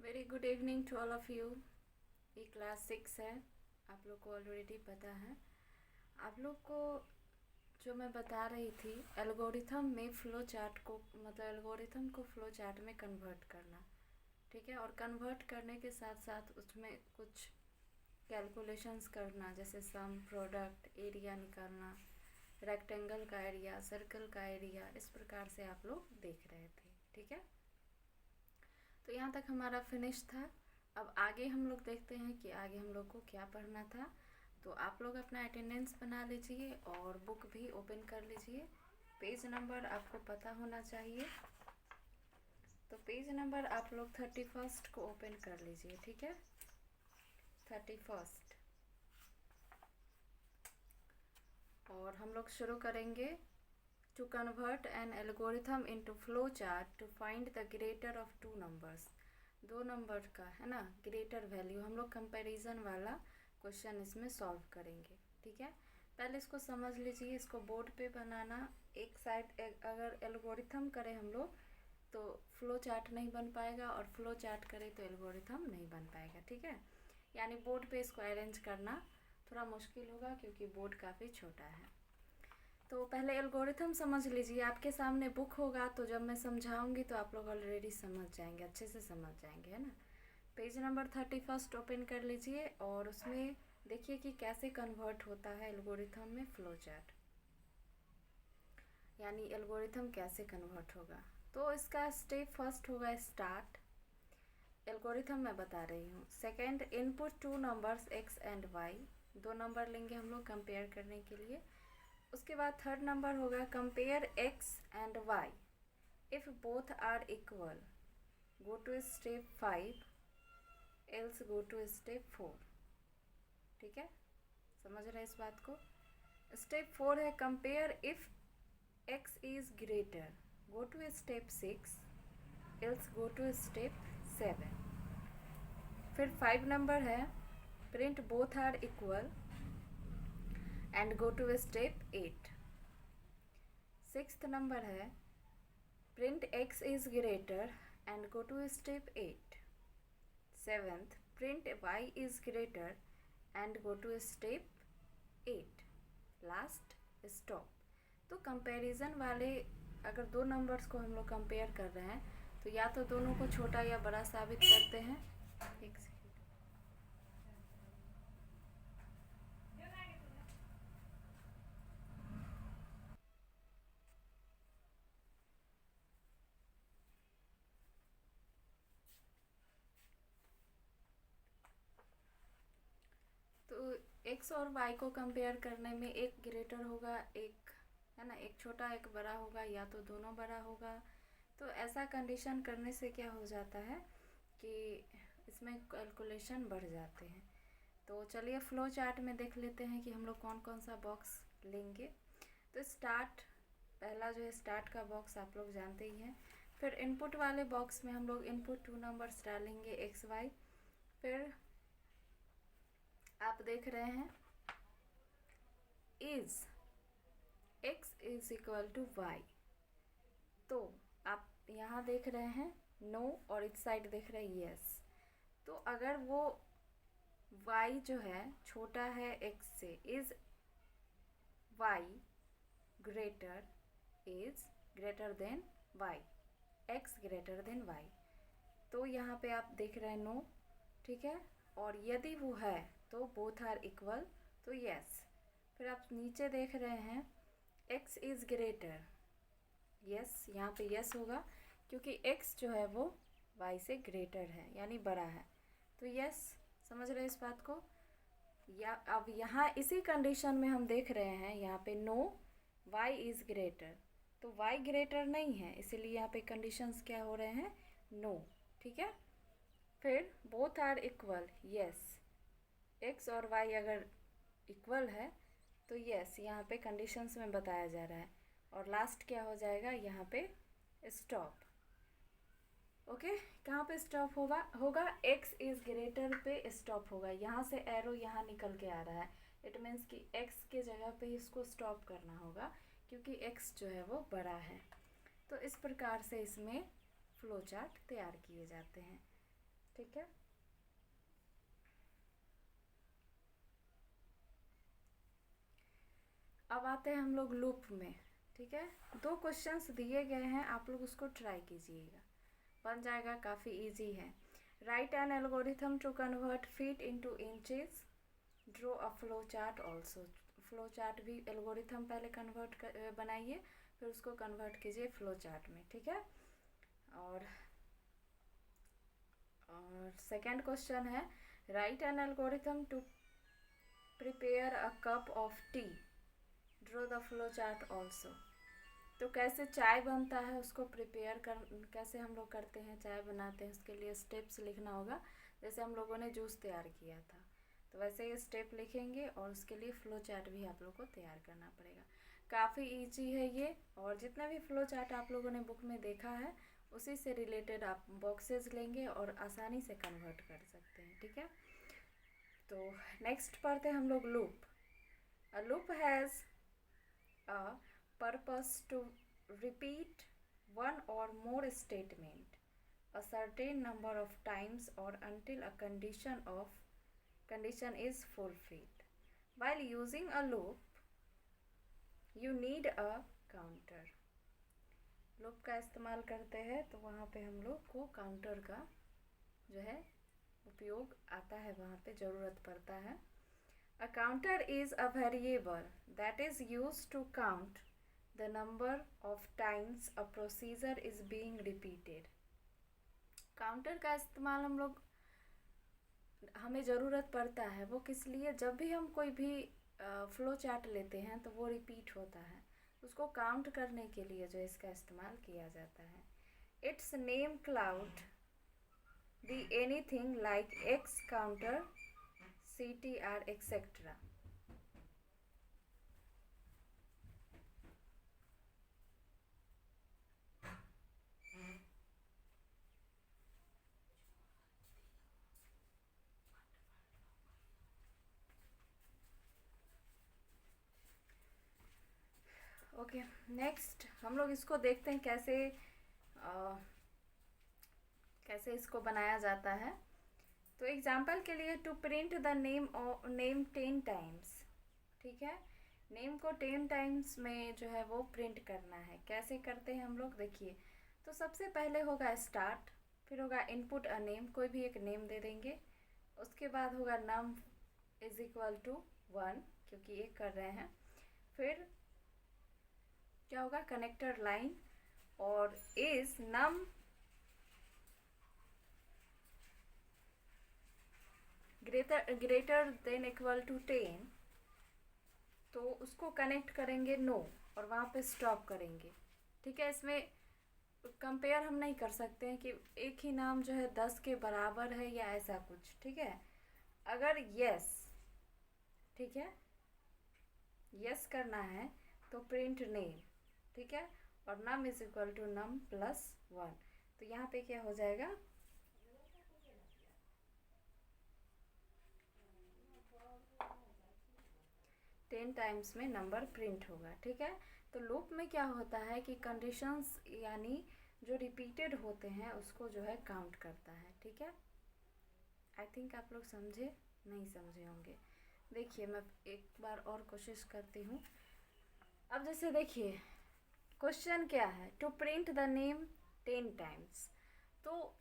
Very good evening to all of you. ये class 6 है, आप लोग को ऑलरेडी पता है। आप लोग को जो मैं बता रही थी एल्गोरिथम में फ़्लो चार्ट को, मतलब एल्गोरिथम को फ़्लो चार्ट में कन्वर्ट करना, ठीक है। और कन्वर्ट करने के साथ साथ उसमें कुछ कैलकुलेशंस करना, जैसे सम, प्रोडक्ट, एरिया निकालना, रेक्टेंगल का एरिया, सर्कल का एरिया, इस प्रकार से आप लोग देख रहे थे, ठीक है। तो यहाँ तक हमारा फिनिश था। अब आगे हम लोग देखते हैं कि आगे हम लोग को क्या पढ़ना था। तो आप लोग अपना अटेंडेंस बना लीजिए और बुक भी ओपन कर लीजिए। पेज नंबर आपको पता होना चाहिए, तो पेज नंबर आप लोग 31 को ओपन कर लीजिए, ठीक है। 31 और हम लोग शुरू करेंगे। To convert an algorithm into flow chart to find the greater of two numbers. दो नंबर का है ना ग्रेटर वैल्यू, हम लोग कंपैरिजन वाला क्वेश्चन इसमें सॉल्व करेंगे, ठीक है। पहले इसको समझ लीजिए, इसको बोर्ड पे बनाना। एक साइड अगर एल्गोरिथम करें हम लोग तो फ्लो चार्ट नहीं बन पाएगा, और फ्लो चार्ट करें तो एल्गोरिथम नहीं बन पाएगा, ठीक है। यानी बोर्ड पे इसको अरेंज करना थोड़ा मुश्किल होगा क्योंकि बोर्ड काफ़ी छोटा है। तो पहले एल्गोरिथम समझ लीजिए। आपके सामने बुक होगा तो जब मैं समझाऊंगी तो आप लोग ऑलरेडी समझ जाएंगे, अच्छे से समझ जाएंगे, है ना। पेज नंबर 31 ओपन कर लीजिए और उसमें देखिए कि कैसे कन्वर्ट होता है एल्गोरिथम में फ्लो चार्ट, यानी एल्गोरिथम कैसे कन्वर्ट होगा। तो इसका स्टेप फर्स्ट होगा स्टार्ट। एल्गोरिथम मैं बता रही हूँ। Second, input two numbers X and Y. दो नंबर लेंगे हम लोग कंपेयर करने के लिए। उसके बाद थर्ड नंबर होगा compare X and Y. If both are equal go to step 5, else go to step 4, ठीक है। समझ रहे हैं इस बात को। स्टेप 4 है compare if X is greater, go to step 6, else go to step 7। फिर 5 नंबर है print both are equal and go to step 8। Sixth number है print x is greater and go to step 8. Seventh, print y is greater and go to step 8. Last, stop. तो comparison वाले अगर दो numbers को हम लोग compare कर रहे हैं तो या तो दोनों को छोटा या बड़ा साबित करते हैं। एक सेकेंड। तो x और y को कंपेयर करने में एक ग्रेटर होगा, एक है ना, एक छोटा एक बड़ा होगा, या तो दोनों बड़ा होगा। तो ऐसा कंडीशन करने से क्या हो जाता है कि इसमें कैलकुलेशन बढ़ जाते हैं। तो चलिए फ्लो चार्ट में देख लेते हैं कि हम लोग कौन कौन सा बॉक्स लेंगे। तो स्टार्ट, पहला जो है स्टार्ट का बॉक्स आप लोग जानते ही हैं। फिर इनपुट वाले बॉक्स में हम लोग इनपुट टू नंबर्स डालेंगे एक्स वाई। फिर आप देख रहे हैं is x is equal to Y. तो आप यहाँ देख रहे हैं नो और इस साइड देख रहे हैं यस। तो अगर वो y जो है छोटा है x से, is y greater, is greater than y, x greater than y, तो यहाँ पे आप देख रहे हैं नो, ठीक है। और यदि वो है तो बोथ आर इक्वल, तो यस। फिर आप नीचे देख रहे हैं x इज़ ग्रेटर, यस, यहाँ पे यस होगा क्योंकि x जो है वो y से ग्रेटर है यानी बड़ा है, तो यस। समझ रहे हैं इस बात को। या अब यहाँ इसी कंडीशन में हम देख रहे हैं यहाँ पे नो y इज़ ग्रेटर, तो y ग्रेटर नहीं है, इसीलिए यहाँ पे कंडीशंस क्या हो रहे हैं, नो, ठीक है। फिर both are equal, yes, x और y अगर इक्वल है तो यस, यहाँ पे कंडीशंस में बताया जा रहा है। और लास्ट क्या हो जाएगा यहाँ पे, स्टॉप। ओके, कहाँ पे स्टॉप होगा x इज़ ग्रेटर पे स्टॉप होगा। यहाँ से एरो यहाँ निकल के आ रहा है, इट मीन्स कि x के जगह पे इसको स्टॉप करना होगा क्योंकि x जो है वो बड़ा है। तो इस प्रकार से इसमें फ्लो चार्ट तैयार किए जाते हैं, ठीक है। अब आते हैं हम लोग लूप में। ठीक है, 2 क्वेश्चंस दिए गए हैं, आप लोग उसको ट्राई कीजिएगा, बन जाएगा, काफ़ी इजी है। Write an algorithm to convert feet into inches, draw a flow chart also. Flow chart भी एल्गोरिथम पहले कन्वर्ट बनाइए, फिर उसको कन्वर्ट कीजिए फ्लो चार्ट में। ठीक है, और सेकेंड क्वेश्चन है write an algorithm to prepare a cup of tea, draw the flow chart also. तो कैसे चाय बनता है उसको प्रिपेयर कर, कैसे हम लोग करते हैं, चाय बनाते हैं, उसके लिए स्टेप्स लिखना होगा। जैसे हम लोगों ने जूस तैयार किया था, तो वैसे ही स्टेप लिखेंगे, और उसके लिए फ़्लो चार्ट भी आप लोग को तैयार करना पड़ेगा। काफ़ी ईजी है ये, और जितना भी फ़्लो चार्ट आप लोगों ने बुक में देखा है उसी से रिलेटेड आप बॉक्सेस लेंगे और आसानी से कन्वर्ट कर सकते हैं। ठीक है, तो नेक्स्ट पढ़ते हैं हम लोग loop. A loop has a purpose to repeat one or more statement a certain number of times or until a condition is fulfilled. While using a loop, you need a counter. Loop का इस्तेमाल करते हैं तो वहाँ पे हम लोग को काउंटर का जो है उपयोग आता है, वहाँ पे ज़रूरत पड़ता है। A counter is a variable that is used to count the number of times a procedure is being repeated. Counter का इस्तेमाल हमें ज़रूरत पड़ता है, वो किस लिए, जब भी हम कोई भी फ्लो चार्ट लेते हैं तो वो रिपीट होता है, उसको काउंट करने के लिए जो इसका इस्तेमाल किया जाता है। It's name cloud be anything like x counter, CTR etc. Okay, next हम लोग इसको देखते हैं कैसे इसको बनाया जाता है। तो एग्जाम्पल के लिए to print the name 10 times. ठीक है, नेम को 10 टाइम्स में जो है वो प्रिंट करना है। कैसे करते हैं हम लोग, देखिए। तो सबसे पहले होगा स्टार्ट, फिर होगा इनपुट अ नेम, कोई भी एक नेम दे देंगे। उसके बाद होगा नम इज इक्वल टू 1, क्योंकि एक कर रहे हैं। फिर क्या होगा, कनेक्टर लाइन, और is num greater than equal to 10, तो उसको कनेक्ट करेंगे नो, और वहाँ पे स्टॉप करेंगे। ठीक है, इसमें कंपेयर हम नहीं कर सकते हैं कि एक ही नाम जो है 10 के बराबर है या ऐसा कुछ। ठीक है, अगर यस, ठीक है, यस करना है तो प्रिंट नेम। ठीक है, और num is equal to num plus 1। तो यहाँ पे क्या हो जाएगा, टेन टाइम्स में नंबर प्रिंट होगा। ठीक है, तो लूप में क्या होता है कि कंडीशंस यानी जो रिपीटेड होते हैं उसको जो है काउंट करता है। ठीक है, आई थिंक आप लोग समझे, नहीं समझे होंगे। देखिए, मैं एक बार और कोशिश करती हूँ। अब जैसे देखिए, क्वेश्चन क्या है, to print the name 10 times. तो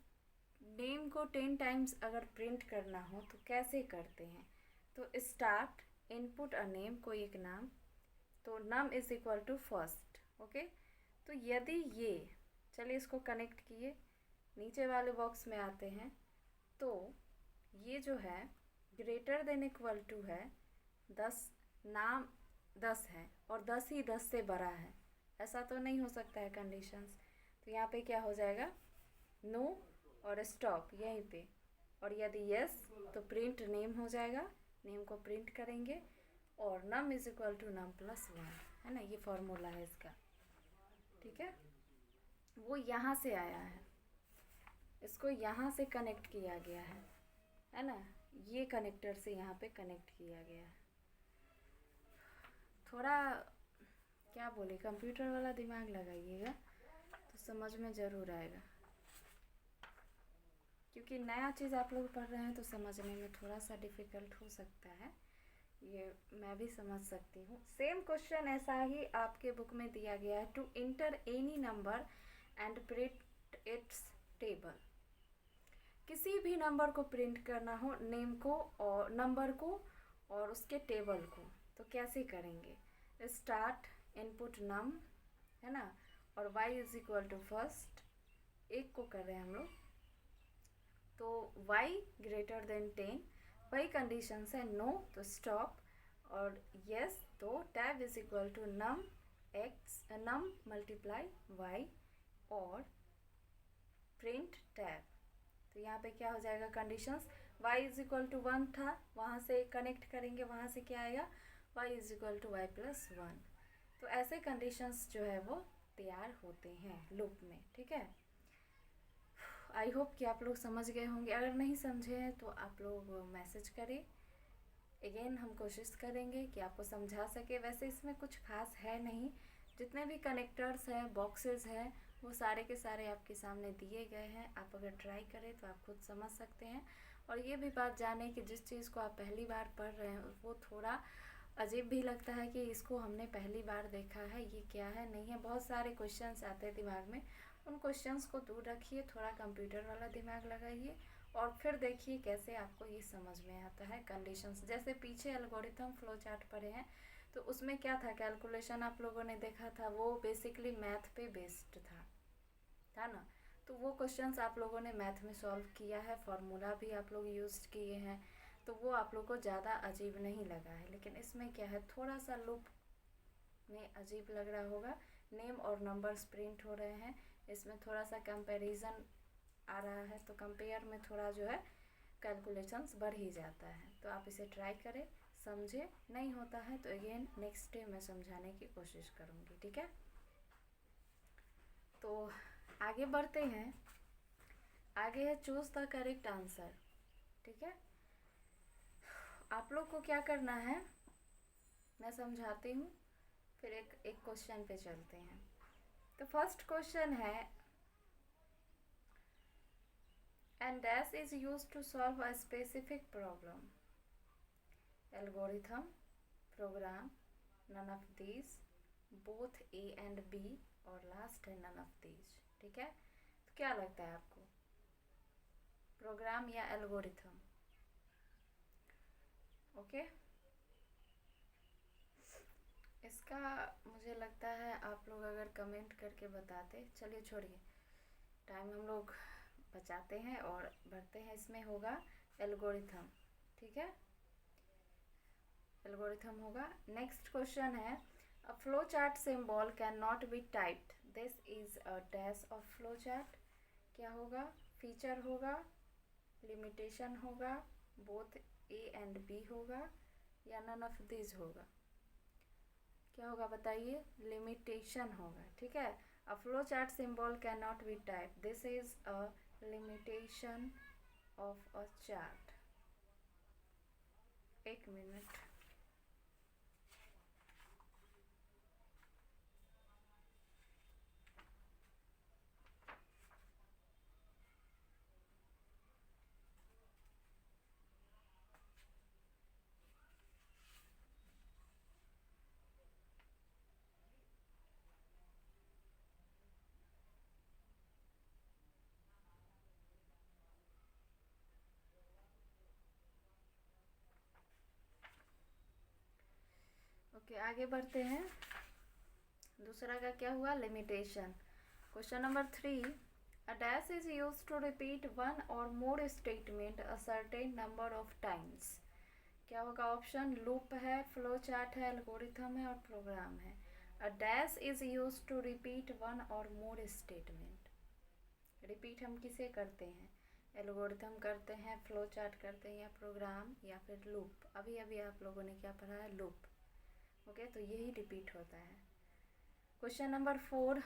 नेम को 10 टाइम्स अगर प्रिंट करना हो तो कैसे करते हैं, तो स्टार्ट इनपुट अ नेम, कोई एक नाम, तो num is equal to first. Okay, तो यदि ये, चलिए इसको कनेक्ट किए, नीचे वाले बॉक्स में आते हैं, तो ये जो है ग्रेटर देन इक्वल टू है 10, नाम 10 है और 10 ही 10 से बड़ा है, ऐसा तो नहीं हो सकता है कंडीशंस। तो यहाँ पे क्या हो जाएगा, नो और स्टॉप यहीं पे, और यदि यस तो प्रिंट नेम हो जाएगा, नेम को प्रिंट करेंगे, और num is equal to num plus 1, है ना, ये फॉर्मूला है इसका। ठीक है, वो यहाँ से आया है, इसको यहाँ से कनेक्ट किया गया है ना, ये कनेक्टर से यहाँ पे कनेक्ट किया गया है। थोड़ा क्या बोले, कंप्यूटर वाला दिमाग लगाइएगा तो समझ में ज़रूर आएगा। क्योंकि नया चीज़ आप लोग पढ़ रहे हैं तो समझने में थोड़ा सा डिफ़िकल्ट हो सकता है, ये मैं भी समझ सकती हूँ। सेम क्वेश्चन ऐसा ही आपके बुक में दिया गया है, to enter any number and print its table. किसी भी नंबर को प्रिंट करना हो, नेम को और नंबर को और उसके टेबल को, तो कैसे करेंगे। स्टार्ट इनपुट नम, है ना, और y is equal to first, एक को कर रहे हैं हम लोग, तो y ग्रेटर देन 10, वही कंडीशन है, नो तो स्टॉप, और यस तो tab is equal to num x, num multiply y, और प्रिंट टैब। तो यहाँ पे क्या हो जाएगा conditions, y is equal to 1 था, वहाँ से कनेक्ट करेंगे, वहाँ से क्या आएगा y is equal to y plus 1। तो ऐसे कंडीशंस जो है वो तैयार होते हैं लूप में, ठीक है। आई होप कि आप लोग समझ गए होंगे, अगर नहीं समझे हैं तो आप लोग मैसेज करें, अगेन हम कोशिश करेंगे कि आपको समझा सके। वैसे इसमें कुछ खास है नहीं, जितने भी कनेक्टर्स हैं, बॉक्सेस हैं, वो सारे के सारे आपके सामने दिए गए हैं। आप अगर ट्राई करें तो आप खुद समझ सकते हैं। और ये भी बात जानें कि जिस चीज़ को आप पहली बार पढ़ रहे हैं वो थोड़ा अजीब भी लगता है कि इसको हमने पहली बार देखा है, ये क्या है, नहीं है। बहुत सारे क्वेश्चंस आते हैं दिमाग में, उन क्वेश्चंस को दूर रखिए, थोड़ा कंप्यूटर वाला दिमाग लगाइए और फिर देखिए कैसे आपको ये समझ में आता है कंडीशंस। जैसे पीछे एल्गोरिथम फ्लो चार्ट पढ़े हैं तो उसमें क्या था, कैलकुलेशन आप लोगों ने देखा था, वो बेसिकली मैथ पे बेस्ड था ना। तो वो क्वेश्चंस आप लोगों ने मैथ में सॉल्व किया है, फार्मूला भी आप लोग यूज़ किए हैं, तो वो आप लोग को ज़्यादा अजीब नहीं लगा है। लेकिन इसमें क्या है, थोड़ा सा लूप में अजीब लग रहा होगा, नेम और नंबर्स प्रिंट हो रहे हैं, इसमें थोड़ा सा कंपैरिजन आ रहा है, तो कंपेयर में थोड़ा जो है कैलकुलेशंस बढ़ ही जाता है। तो आप इसे ट्राई करें, समझे, नहीं होता है तो अगेन नेक्स्ट डे मैं समझाने की कोशिश करूँगी, ठीक है। तो आगे बढ़ते हैं, आगे है चूज़ द करेक्ट आंसर, ठीक है। आप लोग को क्या करना है मैं समझाती हूँ, फिर एक क्वेश्चन पे चलते हैं। तो फर्स्ट क्वेश्चन है, and dash is used to solve a specific problem, algorithm, program, none of these, both A and B, और लास्ट है none of these, ठीक है। तो क्या लगता है आपको, प्रोग्राम या एल्गोरिथम? ओके, इसका मुझे लगता है आप लोग अगर कमेंट करके बताते, चलिए छोड़िए, टाइम हम लोग बचाते हैं और बढ़ते हैं। इसमें होगा एल्गोरिथम, ठीक है, एल्गोरिथम होगा। नेक्स्ट क्वेश्चन है, a flow chart symbol can not B typed, this is a dash of flow chart. क्या होगा, फीचर होगा, लिमिटेशन होगा, बोथ ए एंड बी होगा, या नन ऑफ दिस होगा। क्या होगा बताइए, लिमिटेशन होगा, ठीक है। A flow chart symbol can not be type, this is a limitation of a chart. एक मिनट, ओके आगे बढ़ते हैं। दूसरा का क्या हुआ, limitation. Question number 3, a dash is use to repeat one or more statement a certain number of times. क्या होगा ऑप्शन, लूप है, फ्लो चार्ट है, एल्गोरिथम है और प्रोग्राम है। A dash is use to repeat one or more statement. Repeat हम किसे करते हैं, एल्गोरिथम करते हैं, फ्लो चार्ट करते हैं, या प्रोग्राम, या फिर लूप। अभी अभी आप लोगों ने क्या पढ़ा है, लूप। ओके, तो यही रिपीट होता है। Question number 4,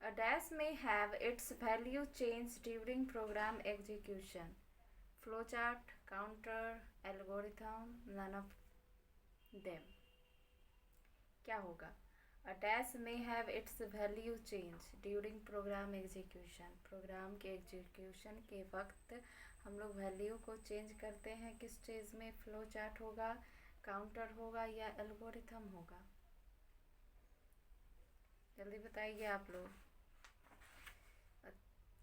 a dash may have its value change during program execution. Flow chart, counter, algorithm, none of them. क्या होगा, A dash may have its value change during program execution. Program के execution के वक्त हम लोग value को change करते हैं। किस स्टेज में? फ्लो चार्ट होगा, काउंटर होगा या एल्गोरिथम होगा? जल्दी बताइए आप लोग।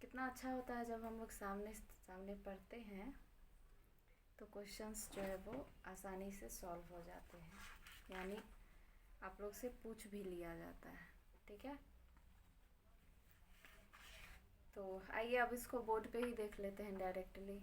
कितना अच्छा होता है जब हम लोग सामने सामने पढ़ते हैं तो क्वेश्चंस जो है वो आसानी से सॉल्व हो जाते हैं, यानी आप लोग से पूछ भी लिया जाता है। ठीक है, तो आइए अब इसको बोर्ड पे ही देख लेते हैं डायरेक्टली।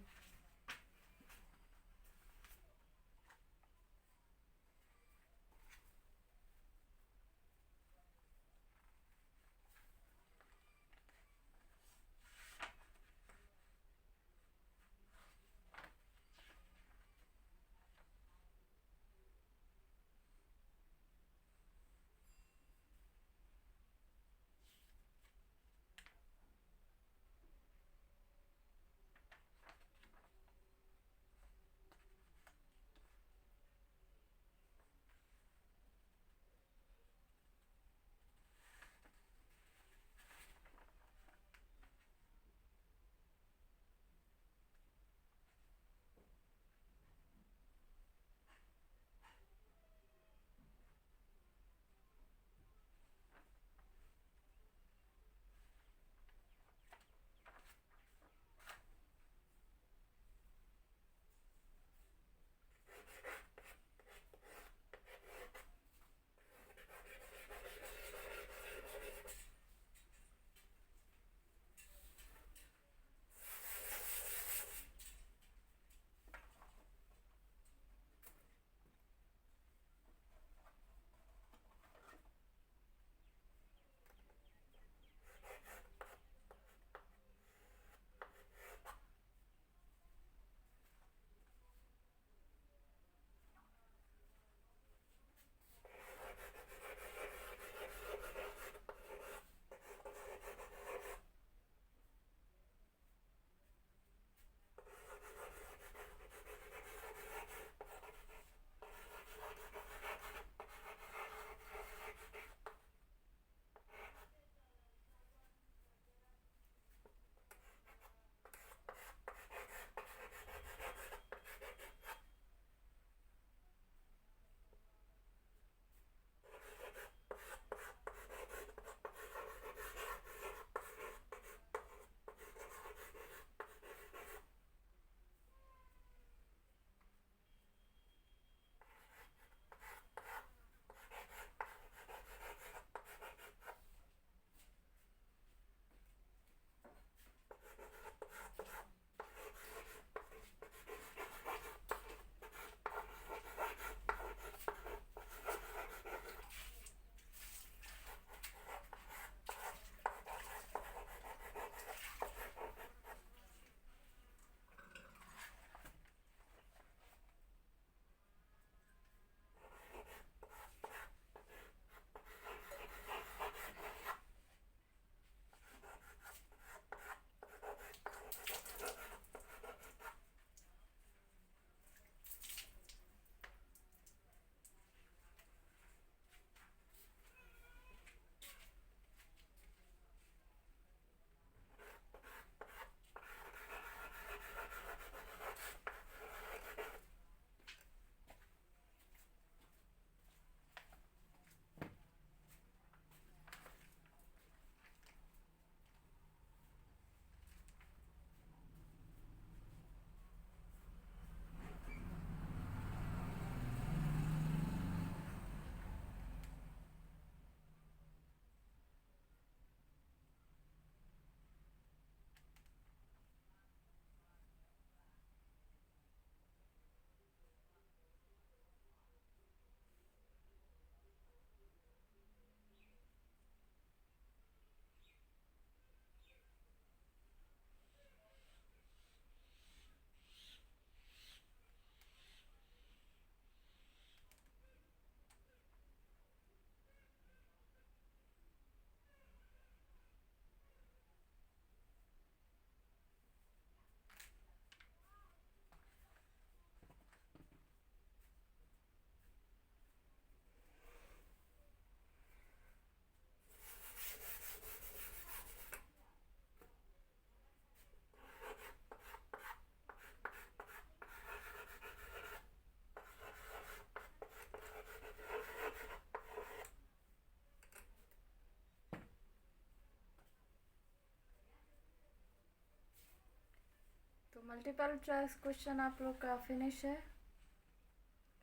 मल्टीपल चॉइस क्वेश्चन आप लोग का फिनिश है।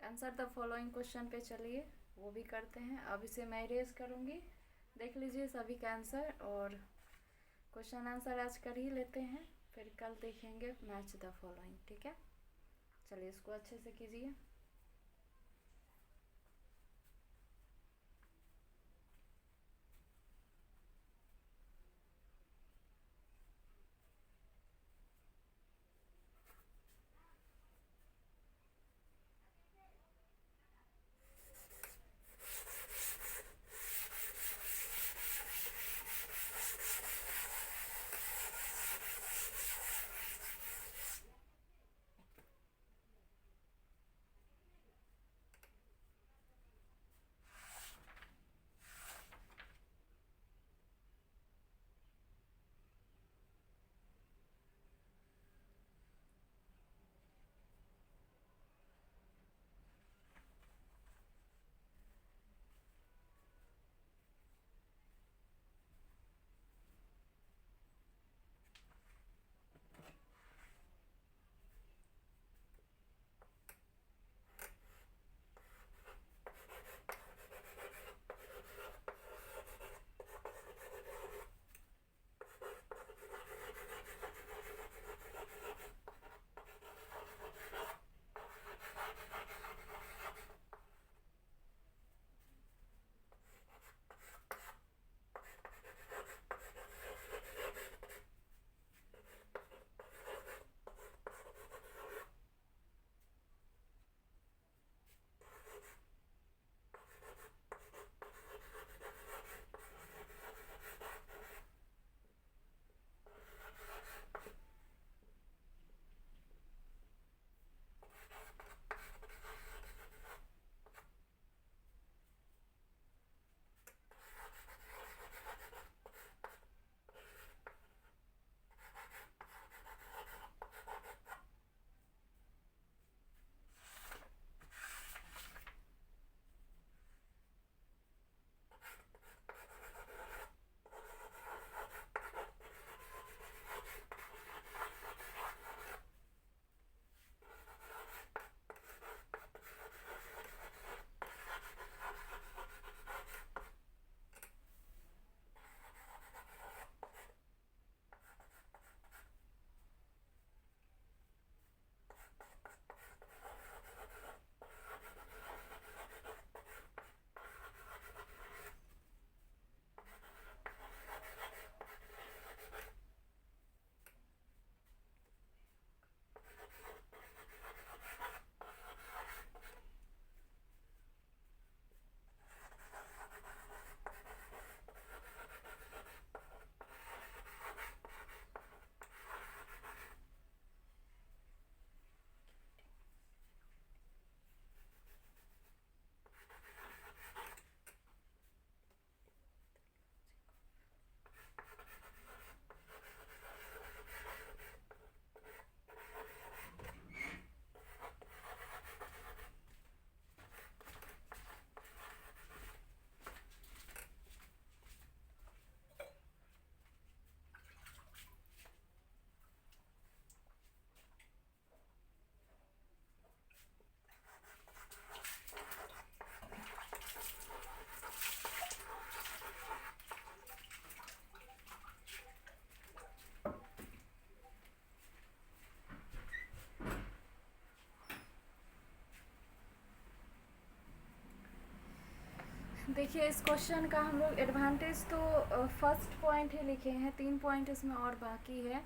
आंसर द फॉलोइंग क्वेश्चन पे चलिए, वो भी करते हैं। अब इसे मैं इरेज करूँगी, देख लीजिए सभी का आंसर, और क्वेश्चन आंसर आज कर ही लेते हैं, फिर कल देखेंगे मैच द फॉलोइंग। ठीक है, चलिए इसको अच्छे से कीजिए। देखिए इस क्वेश्चन का हम लोग एडवांटेज तो फर्स्ट पॉइंट ही लिखे हैं, 3 पॉइंट इसमें और बाकी है,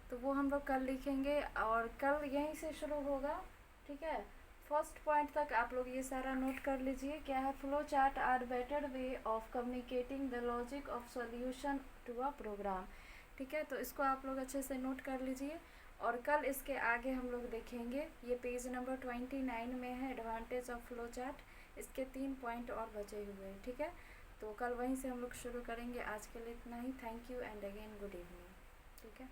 तो वो हम लोग कल लिखेंगे और कल यहीं से शुरू होगा। ठीक है, फर्स्ट पॉइंट तक आप लोग ये सारा नोट कर लीजिए। क्या है, flow chart are better way of communicating the logic of solution to a program. ठीक है, तो इसको आप लोग अच्छे से नोट कर लीजिए और कल इसके आगे हम लोग देखेंगे। ये पेज नंबर 29 में है, एडवांटेज ऑफ फ्लो चार्ट। इसके 3 पॉइंट और बचे हुए हैं। ठीक है, तो कल वहीं से हम लोग शुरू करेंगे। आज के लिए इतना ही। Thank you and again good evening. ठीक है।